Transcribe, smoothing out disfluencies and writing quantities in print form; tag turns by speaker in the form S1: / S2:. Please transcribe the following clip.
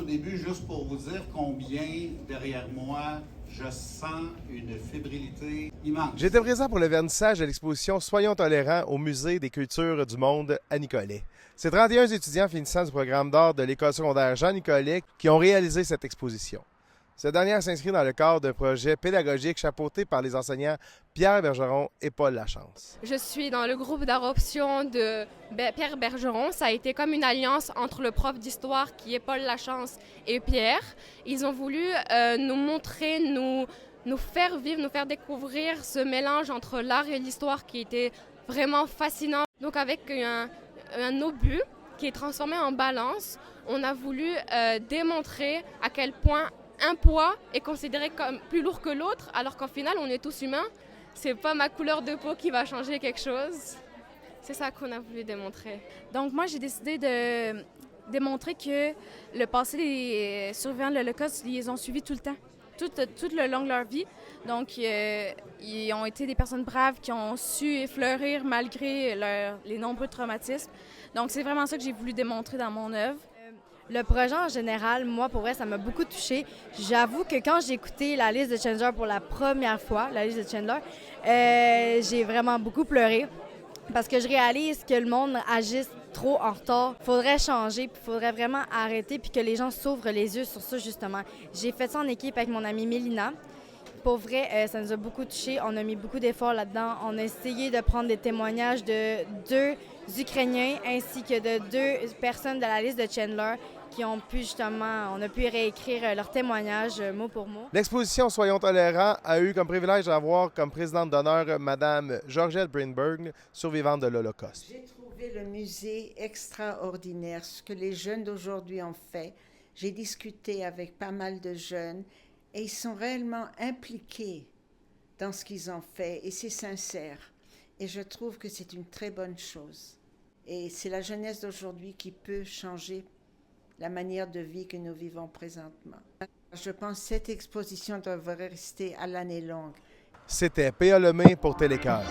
S1: début, juste pour vous dire combien, derrière moi, je sens une fébrilité immense.
S2: J'étais présent pour le vernissage de l'exposition Soyons tolérants au Musée des cultures du monde à Nicolet. C'est 31 étudiants finissant du programme d'art de l'École secondaire Jean Nicolet qui ont réalisé cette exposition. Cette dernière s'inscrit dans le cadre d'un projet pédagogique chapeauté par les enseignants Pierre Bergeron et Paul Lachance.
S3: Je suis dans le groupe d'adoption de Pierre Bergeron. Ça a été comme une alliance entre le prof d'histoire qui est Paul Lachance et Pierre. Ils ont voulu nous montrer, nous faire vivre, nous faire découvrir ce mélange entre l'art et l'histoire qui était vraiment fascinant. Donc avec un obus qui est transformé en balance, on a voulu démontrer à quel point un poids est considéré comme plus lourd que l'autre, alors qu'en final, on est tous humains. C'est pas ma couleur de peau qui va changer quelque chose. C'est ça qu'on a voulu démontrer.
S4: Donc moi, j'ai décidé de démontrer que le passé des survivants de l'Holocauste, ils les ont suivis tout le temps, tout le long de leur vie. Donc, ils ont été des personnes braves qui ont su fleurir malgré les nombreux traumatismes. Donc, c'est vraiment ça que j'ai voulu démontrer dans mon œuvre.
S5: Le projet en général, moi, pour vrai, ça m'a beaucoup touchée. J'avoue que quand j'ai écouté la liste de Chandler pour la première fois, la liste de Chandler, j'ai vraiment beaucoup pleuré parce que je réalise que le monde agisse trop en retard. Il faudrait changer, puis il faudrait vraiment arrêter, puis que les gens s'ouvrent les yeux sur ça, justement. J'ai fait ça en équipe avec mon amie Mélina. Pour vrai, ça nous a beaucoup touchés. On a mis beaucoup d'efforts là-dedans. On a essayé de prendre des témoignages de 2 Ukrainiens ainsi que de 2 personnes de la liste de Chandler qui ont pu justement, on a pu réécrire leurs témoignages mot pour mot.
S2: L'exposition Soyons tolérants a eu comme privilège d'avoir comme présidente d'honneur Mme Georgette Brinberg, survivante de l'Holocauste.
S6: J'ai trouvé le musée extraordinaire, ce que les jeunes d'aujourd'hui ont fait. J'ai discuté avec pas mal de jeunes et ils sont réellement impliqués dans ce qu'ils ont fait et c'est sincère. Et je trouve que c'est une très bonne chose. Et c'est la jeunesse d'aujourd'hui qui peut changer la manière de vie que nous vivons présentement. Je pense que cette exposition devrait rester à l'année longue.
S2: C'était P.A. Lemay pour Télécœur.